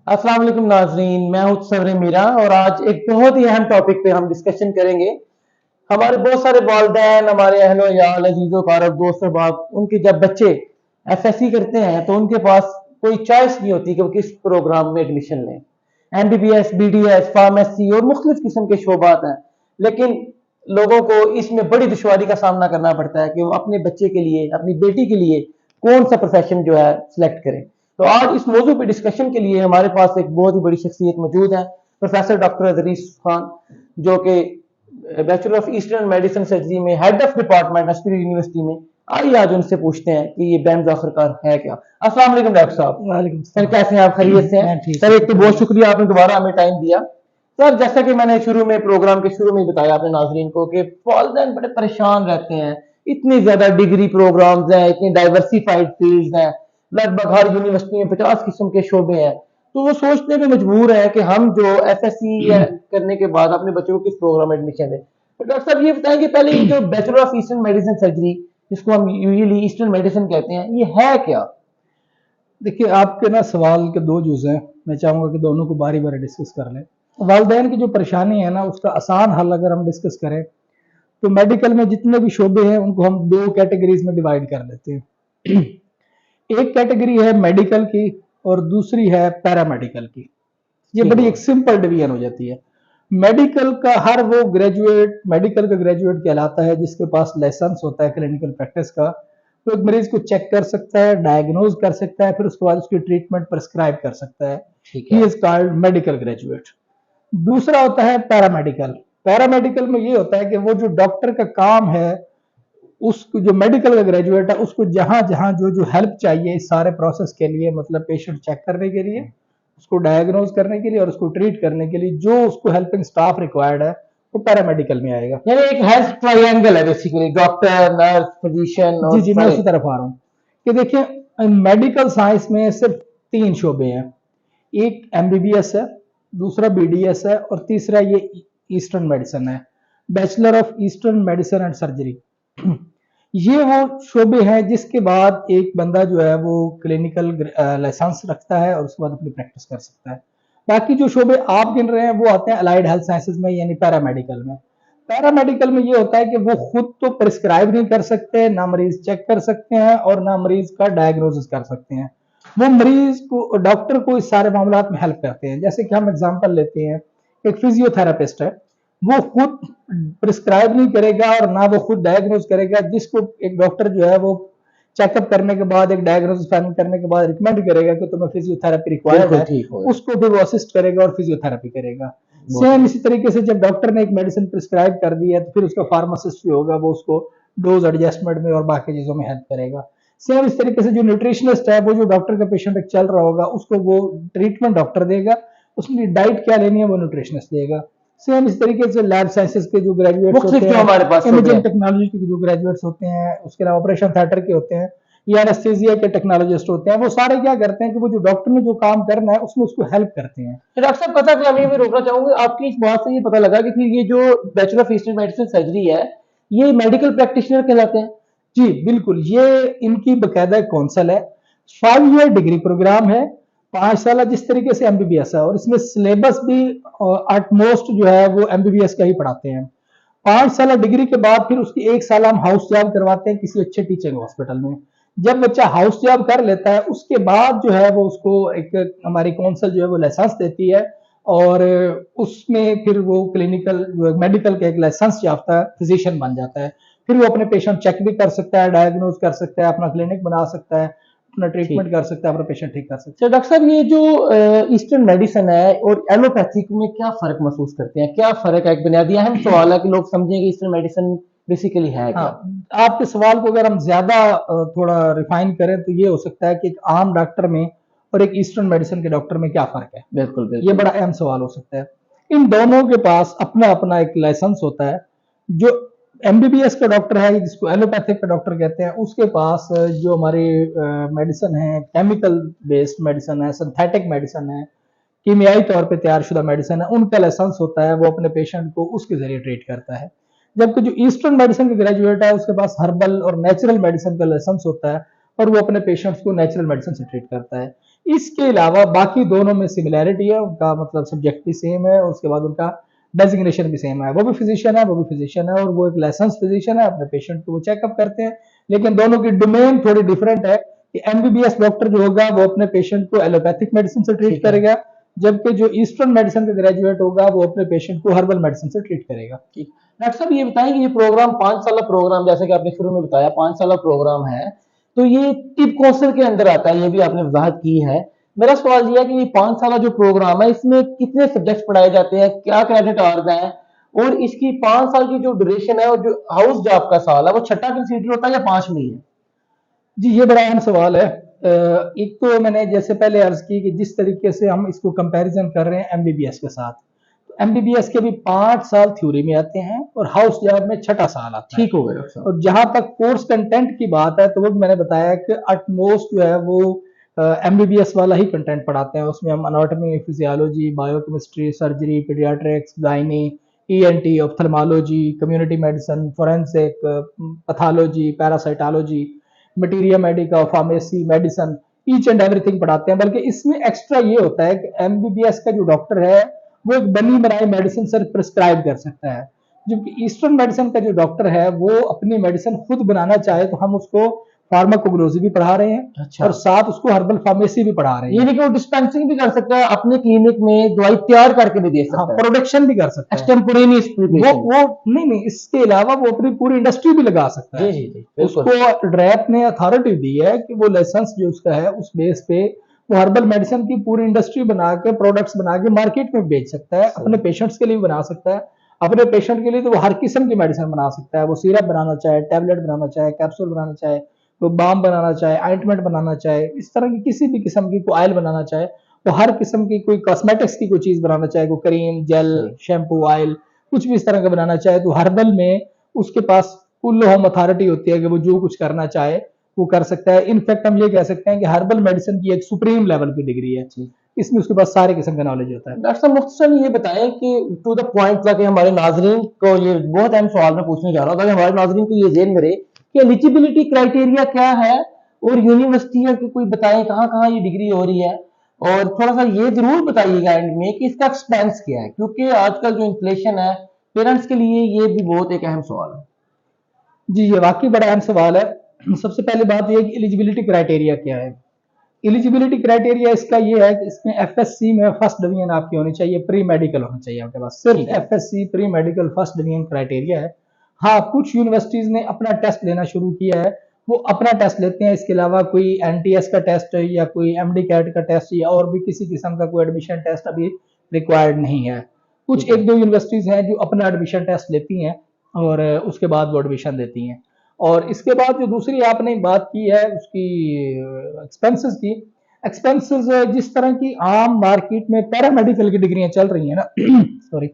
अस्सलाम वालेकुम नाजरीन, मैं हूं सवरे मीरा और आज एक बहुत ही अहम टॉपिक पे हम डिस्कशन करेंगे। हमारे बहुत सारे वालिदैन, हमारे अहलो याल, अजीजों कारब, दोस्त अहबाब, उनके जब बच्चे एफएससी करते हैं तो उनके पास कोई चॉइस नहीं होती कि वो किस प्रोग्राम में एडमिशन लें। एमबीबीएस, बीडीएस, फार्मेसी और मुख्तलिफ किस्म के शोबात हैं, लेकिन लोगों को इसमें बड़ी दुश्वारी का सामना करना पड़ता है कि वो अपने बच्चे के लिए, अपनी बेटी के लिए कौन सा प्रोफेशन जो है सिलेक्ट करें। तो आज इस मौजू पर डिस्कशन के लिए हमारे पास एक बहुत ही बड़ी शख्सियत मौजूद है, प्रोफेसर डॉक्टर अदरीस खान, जो कि bachelor of eastern medicine surgery में head of department SPD university में। आइए आज उनसे पूछते हैं कि ये बैम्स आखिरकार है क्या। अस्सलाम वालेकुम डॉक्टर साहब। वालेकुम सर सलाम। कैसे हैं आप, खैरियत से हैं? ठीक सर है। एक तो बहुत शुक्रिया, आपने दोबारा हमें टाइम दिया। सर जैसा कि मैंने शुरू में प्रोग्राम के शुरू में बताया अपने नाजरीन को कि वालिदैन बड़े परेशान रहते हैं, इतनी ज्यादा डिग्री प्रोग्राम्स हैं, इतनी डाइवर्सिफाइड फील्ड्स हैं, लगभग हर यूनिवर्सिटी में 50 किस्म के शोबे हैं। तो वो सोचने पे मजबूर है कि हम जो एफएससी करने के बाद अपने बच्चों को किस प्रोग्राम में एडमिशन दें। तो डॉक्टर साहब ये बताएं कि पहले ये जो bachelor of eastern medicine surgery, जिसको हम यूजुअली ईस्टर्न मेडिसिन कहते हैं, ये है क्या? देखिए, आपके ना सवाल के दो जुज़ हैं। मैं चाहूँगा कि दोनों को बारी बारी डिस्कस कर लें। वालिदैन की जो परेशानी है ना, उसका आसान हल अगर हम डिस्कस करें तो मेडिकल में जितने भी शोबे हैं उनको हम दो कैटेगरीज में डिवाइड कर लेते हैं। एक कैटेगरी है मेडिकल की और दूसरी है पैरामेडिकल की। ये ठीक बड़ी है। एक सिंपल डिवीजन हो जाती है। मेडिकल का हर वो ग्रेजुएट मेडिकल का ग्रेजुएट कहलाता है जिसके पास लाइसेंस होता है क्लिनिकल प्रैक्टिस का। तो एक मरीज को चेक कर सकता है, डायग्नोज कर सकता है, फिर उसके बाद उसकी ट्रीटमेंट प्रिस्क्राइब कर सकता है। ठीक ही है। Is called medical graduate. दूसरा होता है पैरामेडिकल। पैरामेडिकल में ये होता है कि वो जो डॉक्टर का काम है, उसको जो मेडिकल का ग्रेजुएट है उसको जहां जहां जो जो हेल्प चाहिए इस सारे प्रोसेस के लिए, मतलब पेशेंट चेक करने के लिए, उसको डायग्नोज करने के लिए और उसको ट्रीट करने के लिए जो उसको हेल्पिंग स्टाफ रिक्वायर्ड है, वो पैरामेडिकल में आएगा। यानी एक हेल्थ ट्रायंगल है बेसिकली, डॉक्टर, नर्स, फिजिशियन जी और जी, मैं सारे। उसी तरफ आ रहा हूँ कि देखिए, मेडिकल साइंस में सिर्फ तीन शोबे हैं। एक एमबीबीएस है, दूसरा बीडीएस है और तीसरा ये ईस्टर्न मेडिसिन है, bachelor of eastern medicine and surgery. ये वो शोबे हैं जिसके बाद एक बंदा जो है वो क्लिनिकल लाइसेंस रखता है और उसके बाद अपनी प्रैक्टिस कर सकता है। बाकी जो शोबे आप गिन रहे हैं वो आते हैं अलाइड हेल्थ साइंसेज में, यानी पैरामेडिकल में। पैरामेडिकल में ये होता है कि वो खुद तो प्रिस्क्राइब नहीं कर सकते, ना मरीज चेक कर सकते हैं और ना मरीज का डायग्नोसिस कर सकते हैं। वो मरीज को, डॉक्टर को इस सारे मामला में हेल्प करते हैं। जैसे कि हम एग्जांपल लेते हैं, एक फिजियोथेरापिस्ट है, वो खुद प्रिस्क्राइब नहीं करेगा और ना वो खुद डायग्नोज करेगा। जिसको एक डॉक्टर जो है वो चेकअप करने के बाद, एक डायग्नोसिस फाइनल करने के बाद रिकमेंड करेगा कि तुम्हें फिजियोथेरेपी रिक्वायर्ड बिल्कुल है, ठीक हो। उसको भी वो असिस्ट करेगा और फिजियोथेरेपी करेगा। बहुत सेम सही। इसी तरीके से जब डॉक्टर ने एक मेडिसिन प्रिस्क्राइब कर दी है तो फिर उसका फार्मासिस्ट जो होगा वो उसको डोज एडजस्टमेंट में और बाकी चीजों में हेल्प करेगा। सेम इस तरीके से जो न्यूट्रिशनिस्ट है, वो जो डॉक्टर का पेशेंट एक चल रहा होगा उसको वो ट्रीटमेंट डॉक्टर देगा, उसकी डाइट क्या लेनी है वो न्यूट्रिशनिस्ट देगा। सेम इस तरीके से लैब साइंसेज के जो ग्रेजुएट्स मुख्तलिफ होते जो हैं, हमारे पास शोबे इमेजिंग हैं। टेक्नोलॉजी के जो ग्रेजुएट्स होते हैं, उसके अलावा ऑपरेशन थिएटर के होते हैं या एनेस्थीसिया के टेक्नोलॉजिस्ट होते हैं, वो सारे क्या करते हैं कि वो जो डॉक्टर ने जो काम करना है उसमें उसको हेल्प करते हैं। तो डॉक्टर साहब पता कल मैं रोकना चाहूंगा, आपकी इस बात से ये पता लगा कि फिर ये जो bachelor of eastern medicine surgery है, ये मेडिकल प्रैक्टिशनर कहलाते हैं। जी बिल्कुल, ये इनकी बकायदा कौंसल है। 5 ईयर डिग्री प्रोग्राम है, 5 साल जिस तरीके से एमबीबीएस है, और इसमें सिलेबस भी एटमोस्ट जो है वो एमबीबीएस का ही पढ़ाते हैं। 5 साल डिग्री के बाद फिर उसकी 1 साल हम हाउस जॉब करवाते हैं किसी अच्छे टीचिंग हॉस्पिटल में। जब बच्चा हाउस जॉब कर लेता है उसके बाद जो है वो उसको एक हमारी कौंसल जो है वो लाइसेंस देती है और उसमें फिर वो क्लिनिकल मेडिकल का एक लाइसेंस याफ्ता फिजिशियन बन जाता है। फिर वो अपने पेशेंट चेक भी कर सकता है, डायग्नोज कर सकता है, अपना क्लिनिक बना सकता है, अपना ट्रीटमेंट ठीक। कर सकता है, अपना पेशेंट ठीक कर सकता तो डॉक्टर साहब ये जो ईस्टर्न मेडिसिन है और एलोपैथिक में क्या फर्क महसूस करते हैं? क्या फर्क है? एक बुनियादी अहम सवाल है कि लोग समझें कि ईस्टर्न मेडिसिन बेसिकली है है। क्या। हाँ, आपके सवाल को अगर हम ज्यादा थोड़ा रिफाइन करें तो ये हो सकता है कि एक आम डॉक्टर में और एक ईस्टर्न मेडिसिन के डॉक्टर में क्या फर्क है। बिल्कुल ये बिल्कुल। बड़ा अहम सवाल हो सकता है। इन दोनों के पास अपना अपना एक लाइसेंस होता है। जो एमबीबीएस का डॉक्टर है, जिसको एलोपैथिक का डॉक्टर कहते हैं, उसके पास जो हमारी मेडिसिन है, केमिकल बेस्ड मेडिसिन है, सिंथेटिक मेडिसिन है, कीमियाई तौर पे तैयारशुदा मेडिसिन है, उनका लाइसेंस होता है। वो अपने पेशेंट को उसके जरिए ट्रीट करता है। जबकि जो ईस्टर्न मेडिसिन का ग्रेजुएट है उसके पास हर्बल और नेचुरल मेडिसिन का लाइसेंस होता है और वो अपने पेशेंट्स को नेचुरल मेडिसिन से ट्रीट करता है। इसके अलावा बाकी दोनों में सिमिलैरिटी है, उनका मतलब सब्जेक्ट भी सेम है, उसके बाद उनका डेजिग्नेशन भी सेम है। वो भी फिजिशियन है, वो भी फिजिशियन है, और वो एक लाइसेंस फिजिशियन है, अपने पेशेंट को वो चेकअप करते हैं। लेकिन दोनों की डोमेन थोड़ी डिफरेंट है कि एमबीबीएस डॉक्टर जो होगा वो अपने पेशेंट को एलोपैथिक मेडिसिन से ट्रीट ठीक है। करेगा, जबकि जो ईस्टर्न मेडिसिन का ग्रेजुएट होगा वो अपने पेशेंट को हर्बल मेडिसिन से ट्रीट करेगा। ठीक। डॉक्टर साहब ये बताएं कि ये प्रोग्राम 5 साल प्रोग्राम, जैसे कि आपने शुरू में बताया 5 साल प्रोग्राम है, तो ये टिप कौंसल के अंदर आता है, ये भी आपने वजाहत की है। मेरा सवाल ये है कि ये 5 साल जो प्रोग्राम है इसमें कितने सब्जेक्ट्स पढ़ाए जाते हैं, क्या क्रेडिट आवर्स हैं, और इसकी 5 साल की जो ड्यूरेशन है और जो हाउस जॉब का साल है वो छठा कंसीडर होता है या 5 में ही है? जी, ये बड़ा अहम सवाल है। एक तो मैंने जैसे पहले अर्ज की कि जिस तरीके से हम इसको कंपैरिजन कर रहे हैं एमबीबीएस के साथ, एमबीबीएस के भी 5 साल थ्योरी में आते हैं और हाउस जॉब में छठा साल आता है। ठीक हो गया डॉक्टर साहब। और जहां तक कोर्स कंटेंट की बात है तो वो मैंने बताया कि अटमोस्ट जो है वो एमबीबीएस वाला ही कंटेंट पढ़ाते हैं। उसमें हम anatomy, physiology, biochemistry, surgery, paediatrics, gynae, ENT, ophthalmology, community medicine, forensic, pathology, parasitology, materia Medica, pharmacy, medicine, each and everything पढ़ाते हैं। बल्कि इसमें एक्स्ट्रा ये होता है कि एमबीबीएस का जो डॉक्टर है वो एक बनी बनाई मेडिसिन सिर्फ प्रिस्क्राइब कर सकता है, जबकि ईस्टर्न मेडिसिन का जो डॉक्टर है वो अपनी मेडिसिन खुद बनाना चाहे तो हम उसको फार्माकोग्नोसी भी पढ़ा रहे हैं। अच्छा। और साथ उसको हर्बल फार्मेसी भी पढ़ा रहे ये हैं। नहीं कि वो डिस्पेंसिंग भी कर सकता है, अपने क्लिनिक में दवाई तैयार करके भी दे हाँ, सकता है, प्रोडक्शन भी कर सकता है। एक्सटेम्पोरेनियस वो प्रिपरेशन। वो नहीं नहीं, इसके अलावा वो अपनी पूरी इंडस्ट्री भी लगा सकता जी है। जी जी बिल्कुल। उसको ड्रैप ने अथॉरिटी दी है कि वो लाइसेंस जो उसका है उस बेस पे वो हर्बल मेडिसिन की पूरी इंडस्ट्री बना के, प्रोडक्ट्स बना के मार्केट में बेच सकता है। अपने पेशेंट्स के लिए भी बना सकता है। अपने पेशेंट के लिए तो वो हर किस्म की मेडिसिन बना सकता है। वो सिरप बनाना चाहे, टैबलेट बनाना चाहे, कैप्सूल बनाना चाहे, कोई बाम बनाना चाहे, आइंटमेंट बनाना चाहे, इस तरह की किसी भी किस्म की कोई ऑयल बनाना चाहे, तो हर किस्म की कोई कॉस्मेटिक्स की कोई चीज बनाना चाहे, कोई क्रीम, जेल, शैम्पू, ऑयल, कुछ भी इस तरह का बनाना चाहे तो हर्बल में उसके पास फुल होम अथॉरिटी होती है कि वो जो कुछ करना चाहे वो कर सकता है। इनफैक्ट हम ये कह सकते हैं कि हर्बल मेडिसिन की एक सुप्रीम लेवल की डिग्री है। इसमें उसके पास सारे किस्म का नॉलेज होता है। डॉक्टर साहब मुख्तसर ये बताएं कि टू द पॉइंट, ताकि हमारे नाजरीन को, ये बहुत अहम सवाल मैं पूछने जा रहा हूँ, ताकि हमारे नाजरीन को ये जेन में रहे कि एलिजिबिलिटी क्राइटेरिया क्या है, और यूनिवर्सिटी की कोई बताएं कहाँ कहाँ ये डिग्री हो रही है, और थोड़ा सा ये जरूर बताइएगा एंड में कि इसका एक्सपेंस क्या है, क्योंकि आजकल जो इन्फ्लेशन है पेरेंट्स के लिए ये भी बहुत एक अहम सवाल है। जी, ये वाकई बड़ा अहम सवाल है। सबसे पहली बात यह है कि एलिजिबिलिटी क्राइटेरिया क्या है। एलिजिबिलिटी क्राइटेरिया इसका ये है कि इसमें एफएससी में फर्स्ट डिवीजन आपकी होनी चाहिए, प्री मेडिकल होना चाहिए आपके पास। सिर्फ FSc pre medical first division criteria है। हाँ, कुछ यूनिवर्सिटीज ने अपना टेस्ट लेना शुरू किया है, वो अपना टेस्ट लेते हैं। इसके अलावा कोई एनटीएस का टेस्ट या कोई एमडी कैट का टेस्ट या और भी किसी किस्म का कोई एडमिशन टेस्ट अभी रिक्वायर्ड नहीं है। कुछ एक दो यूनिवर्सिटीज हैं जो अपना एडमिशन टेस्ट लेती हैं और उसके बाद वो एडमिशन देती हैं। और इसके बाद जो दूसरी आपने बात की है उसकी एक्सपेंसेस की, एक्सपेंसेस जिस तरह की आम मार्केट में पैरामेडिकल की डिग्रियां चल रही हैं ना सॉरी,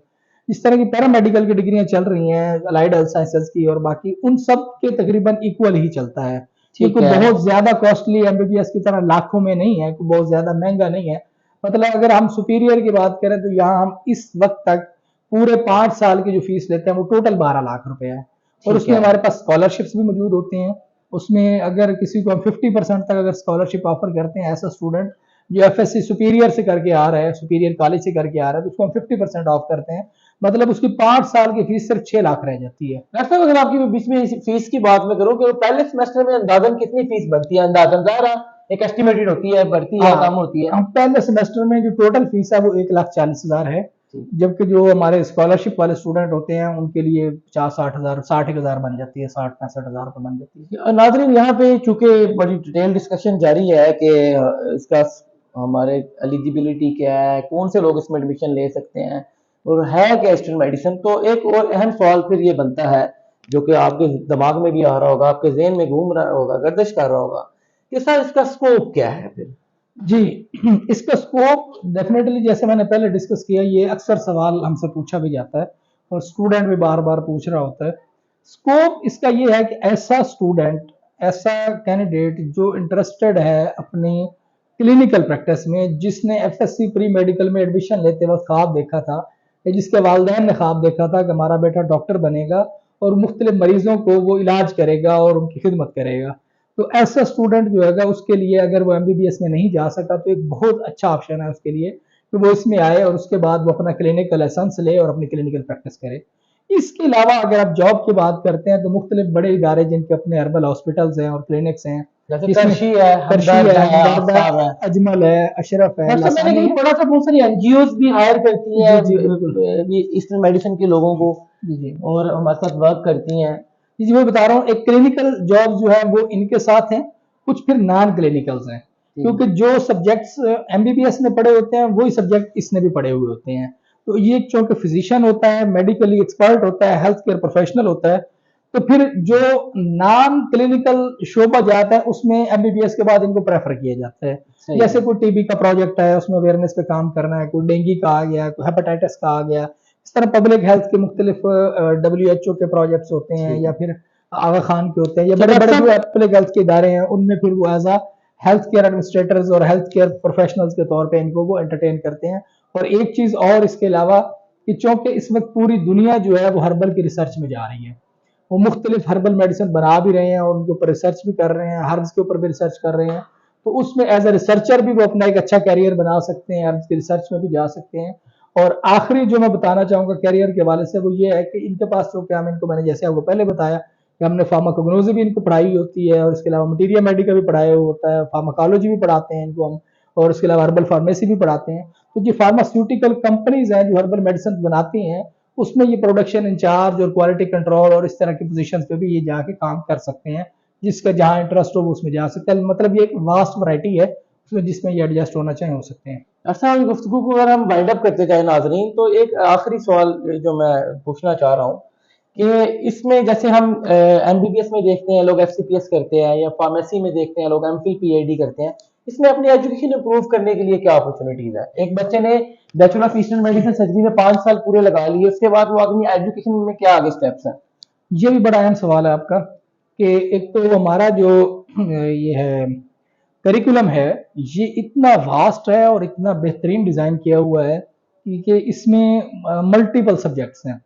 जिस तरह की पैरामेडिकल की डिग्रियां चल रही हैं अलाइड हेल्थ साइंसेज की और बाकी, उन सब के तकरीबन इक्वल ही चलता है। क्योंकि बहुत ज्यादा कॉस्टली एमबीबीएस की तरह लाखों में नहीं है, बहुत ज्यादा महंगा नहीं है। मतलब अगर हम सुपीरियर की बात करें तो यहाँ हम इस वक्त तक पूरे 5 साल की जो फीस लेते हैं वो टोटल 12 लाख रुपए है। और उसमें हमारे पास स्कॉलरशिप्स भी मौजूद होते हैं। उसमें अगर किसी को हम 50% तक अगर स्कॉलरशिप ऑफर करते हैं, ऐसा स्टूडेंट जो एफएससी सुपीरियर से करके आ रहा है, सुपीरियर कॉलेज से करके आ रहा है, तो उसको हम 50% ऑफ करते हैं। मतलब उसकी 5 साल की फीस सिर्फ 6 लाख रह जाती है। डॉक्टर साहब अगर आपकी बीच में फीस की बात में करूँ कि पहले सेमेस्टर में अंदाजन कितनी फीस बनती है? अंदाजन ज़ाहिर एक एस्टिमेटेड होती है, बढ़ती है, कम होती है। हम पहले सेमेस्टर में जो टोटल फीस है वो 1,40,000 है, जबकि जो हमारे स्कॉलरशिप वाले स्टूडेंट होते हैं उनके लिए 50-60,000, 60,000 बन जाती है, 60-65,000 रुपए बन जाती है। नाजरीन यहाँ पे चूंकि बड़ी डिटेल डिस्कशन जारी है कि इसका हमारे एलिजिबिलिटी क्या है, कौन से लोग इसमें एडमिशन ले सकते हैं और है क्या ईस्टर्न मेडिसिन, तो एक और अहम सवाल फिर ये बनता है जो कि आपके दिमाग में भी आ रहा होगा, आपके जहन में घूम रहा होगा, गर्दिश कर रहा होगा कि सर इसका स्कोप क्या है फिर? जी, इसका स्कोप डेफिनेटली जैसे मैंने पहले डिस्कस किया, ये अक्सर सवाल हमसे पूछा भी जाता है और स्टूडेंट भी बार बार पूछ रहा होता है। स्कोप इसका ये है कि ऐसा स्टूडेंट, ऐसा कैंडिडेट जो इंटरेस्टेड है अपनी क्लिनिकल प्रैक्टिस में, जिसने एफएससी प्री मेडिकल में एडमिशन लेते वक्त ख्वाब देखा था या जिसके वालिदैन ने ख्वाब देखा था कि हमारा बेटा डॉक्टर बनेगा और मुख्तलिफ मरीजों को वो इलाज करेगा और उनकी खिदमत करेगा, तो ऐसा स्टूडेंट जो है उसके लिए अगर वो एमबीबीएस में नहीं जा सका तो एक बहुत अच्छा ऑप्शन है उसके लिए कि वो इसमें आए और उसके बाद वो अपना क्लिनिकल लाइसेंस ले और अपनी क्लिनिकल प्रैक्टिस करे। इसके अलावा अगर आप जॉब की बात करते हैं तो मुख्तलिफ बड़े इदारे जिनके अपने हर्बल हॉस्पिटल्स हैं और क्लिनिक्स हैं, जैसे जिसमें करशी है, करशी हमदर्द है, है, हमदर्द है, आफ्ताब है। अजमल है, अशरफ है, डॉक्टर साहब, मैंने लासानी कहीं है। पढ़ा था बहुत सारी एनजीओज भी हायर करती हैं जी जी बिल्कुल। ईस्टर्न मेडिसिन के लोगों को जी जी और हमारे साथ वर्क करती हैं। जी जी, मैं बता रहा हूँ एक क्लिनिकल जॉब जो है वो इनके साथ है, कुछ फिर नॉन क्लिनिकल्स हैं, क्योंकि जो सब्जेक्ट्स एमबीबीएस में पढ़े होते हैं वही सब्जेक्ट इसने भी पढ़े हुए होते हैं। तो ये चूंकि फिजिशियन होता है, मेडिकली एक्सपर्ट होता है, हेल्थ केयर प्रोफेशनल होता है, तो फिर जो नॉन क्लिनिकल शोबा जाता है उसमें एमबीबीएस के बाद इनको प्रेफर किया जाता है। सही जैसे है। कोई टीबी का प्रोजेक्ट है उसमें अवेयरनेस पे काम करना है, कोई डेंगू का आ गया, कोई हेपेटाइटिस का आ गया, इस तरह पब्लिक हेल्थ के मुख्तलिफ WHO के प्रोजेक्ट्स होते हैं ठीक या है। फिर आगा खान के होते हैं या अच्छा बड़े डॉक्टर बड़े जो साहब, पब्लिक हेल्थ के इदारे हैं उनमें फिर वो एज हेल्थ केयर एडमिनिस्ट्रेटर्स और हेल्थ केयर प्रोफेशनल्स के तौर पे इनको वो एंटरटेन करते हैं। और एक चीज और इसके अलावा कि चूंकि इस वक्त पूरी दुनिया जो है वो हर्बल की रिसर्च में जा रही है, वो मुख्तलिफ हर्बल मेडिसिन बना भी रहे हैं और उनके ऊपर रिसर्च भी कर रहे हैं, हर्ब्स के ऊपर भी रिसर्च कर रहे हैं, तो उसमें एज ए रिसर्चर भी वो अपना एक अच्छा कैरियर बना सकते हैं, हर्ब्स की रिसर्च में भी जा सकते हैं। और आखिरी जो मैं बताना चाहूंगा कैरियर के हवाले से वो ये है कि इनके पास जो क्या इनको मैंने जैसे आपको पहले बताया कि हमने फार्माकोग्नोजी भी इनको पढ़ाई होती है और इसके अलावा मटीरिया मेडिका भी पढ़ाया होता है, फार्माकोलॉजी भी पढ़ाते हैं इनको हम, और इसके अलावा हर्बल फार्मेसी भी पढ़ाते हैं। तो जो फार्मास्यूटिकल कंपनीज हैं जो हर्बल मेडिसिन बनाती हैं उसमें ये प्रोडक्शन इंचार्ज और क्वालिटी कंट्रोल और इस तरह की पोजीशंस पे भी ये जाके काम कर सकते हैं, जिसका जहां इंटरेस्ट हो वो उसमें जा सकता है। मतलब ये एक वास्ट वैरायटी है उसमें जिसमें ये एडजस्ट होना चाहे हो सकते हैं। अच्छा, इस गुफ्तगू को अगर हम वाइंड अप करते जाए नाजरीन, तो एक आखिरी सवाल जो मैं पूछना चाह रहा हूँ कि इसमें जैसे हम एमबीबीएस में देखते हैं लोग एफसीपीएस करते हैं, या फार्मेसी में देखते हैं लोग एमफिल पीएचडी करते हैं, इसमें अपनी एजुकेशन इंप्रूव करने के लिए क्या अपॉर्चुनिटीज है? एक बच्चे ने bachelor of eastern medicine surgery में 5 साल पूरे लगा लिए, उसके बाद वो अपनी एजुकेशन में क्या आगे स्टेप्स हैं? ये भी बड़ा अहम सवाल है आपका कि एक तो हमारा जो ये है करिकुलम है ये इतना वास्ट है और इतना बेहतरीन डिजाइन किया हुआ है कि इसमें मल्टीपल सब्जेक्ट्स हैं।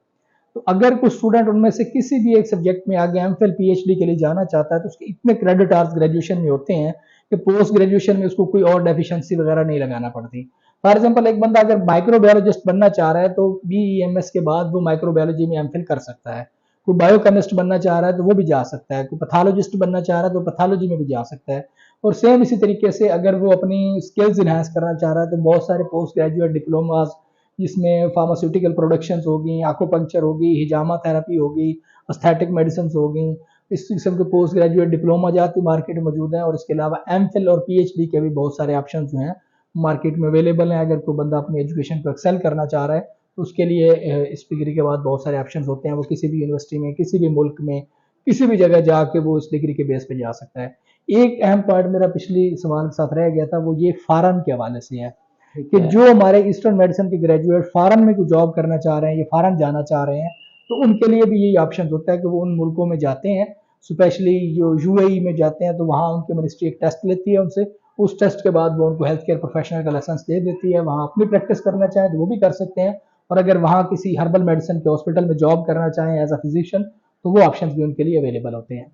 तो अगर कोई स्टूडेंट उनमें से किसी भी एक सब्जेक्ट में आगे एमफिल पीएचडी के लिए जाना चाहता है तो उसके इतने क्रेडिट आवर्स ग्रेजुएशन में होते हैं कि पोस्ट ग्रेजुएशन में उसको कोई और डेफिशिएंसी वगैरह नहीं लगाना पड़ती। फॉर एग्जांपल एक बंदा अगर माइक्रोबायोलॉजिस्ट बनना चाह रहा है तो बीईएमएस के बाद वो माइक्रोबायोलॉजी में एमफिल कर सकता है। कोई बायोकेमिस्ट बनना चाह रहा है तो वो भी जा सकता है, कोई पैथोलॉजिस्ट बनना चाह रहा है तो पैथोलॉजी में भी जा सकता है। और सेम इसी तरीके से अगर वो अपनी स्किल्स इन्हांस करना चाह रहा है तो बहुत सारे पोस्ट ग्रेजुएट डिप्लोमास जिसमें फार्मास्यूटिकल प्रोडक्शंस होगी, आकोपंक्चर होगी, हिजामा थेरेपी होगी, एस्थेटिक मेडिसिन होगी, इस किस्म के पोस्ट ग्रेजुएट डिप्लोमा जाती मार्केट में मौजूद हैं। और इसके अलावा एमफिल और पीएचडी के भी बहुत सारे ऑप्शन जो हैं मार्केट में अवेलेबल हैं। अगर कोई बंदा अपनी एजुकेशन को एक्सेल करना चाह रहा है तो उसके लिए इस डिग्री के बाद बहुत सारे ऑप्शन होते हैं, वो किसी भी यूनिवर्सिटी में, किसी भी मुल्क में, किसी भी जगह जाके वो इस डिग्री के बेस पे जा सकता है। एक अहम पॉइंट मेरा पिछली सवाल के साथ रह गया था, वो ये फॉरेन के हवाले से है कि जो हमारे ईस्टर्न मेडिसिन के ग्रेजुएट फॉरेन में कोई जॉब करना चाह रहे हैं या फॉरेन जाना चाह रहे हैं तो उनके लिए भी यही ऑप्शन होता है कि वो उन मुल्कों में जाते हैं, स्पेशली जो यूएई में जाते हैं तो वहाँ उनकी मिनिस्ट्री एक टेस्ट लेती है उनसे, उस टेस्ट के बाद वो उनको हेल्थ केयर प्रोफेशनल का लाइसेंस दे देती है। वहाँ अपनी प्रैक्टिस करना चाहें तो वो भी कर सकते हैं, और अगर वहाँ किसी हर्बल मेडिसिन के हॉस्पिटल में जॉब करना चाहें एज अ फिजिशियन तो वो ऑप्शन भी उनके लिए अवेलेबल होते हैं।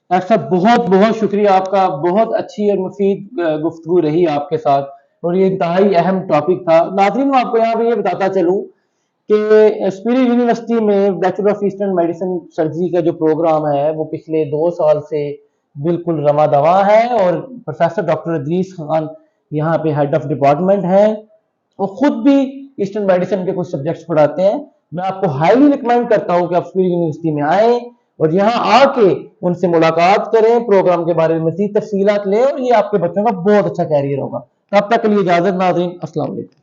डॉक्टर साहब, बहुत बहुत शुक्रिया आपका, बहुत अच्छी और मुफीद गुफ्तगू रही आपके साथ, और ये इंतहाई अहम टॉपिक था। नाज़रीन, मैं आपको यहाँ पे ये बताता चलूँ कि स्पिरिट यूनिवर्सिटी में bachelor of eastern medicine surgery का जो प्रोग्राम है वो पिछले 2 साल से बिल्कुल रवा दवा है, और प्रोफेसर डॉक्टर इदरीस खान यहाँ पे हेड ऑफ डिपार्टमेंट हैं, वो खुद भी ईस्टर्न मेडिसिन के कुछ सब्जेक्ट्स पढ़ाते हैं। मैं आपको हाईली रिकमेंड करता हूँ कि आप स्पिरिट यूनिवर्सिटी में आए और यहाँ आके उनसे मुलाकात करें, प्रोग्राम के बारे में मज़ीद तफसीलात लें, और ये आपके बच्चों का बहुत अच्छा कैरियर होगा। तब तक के लिए इजाजत नाज़रीन, अस्सलाम वालेकुम।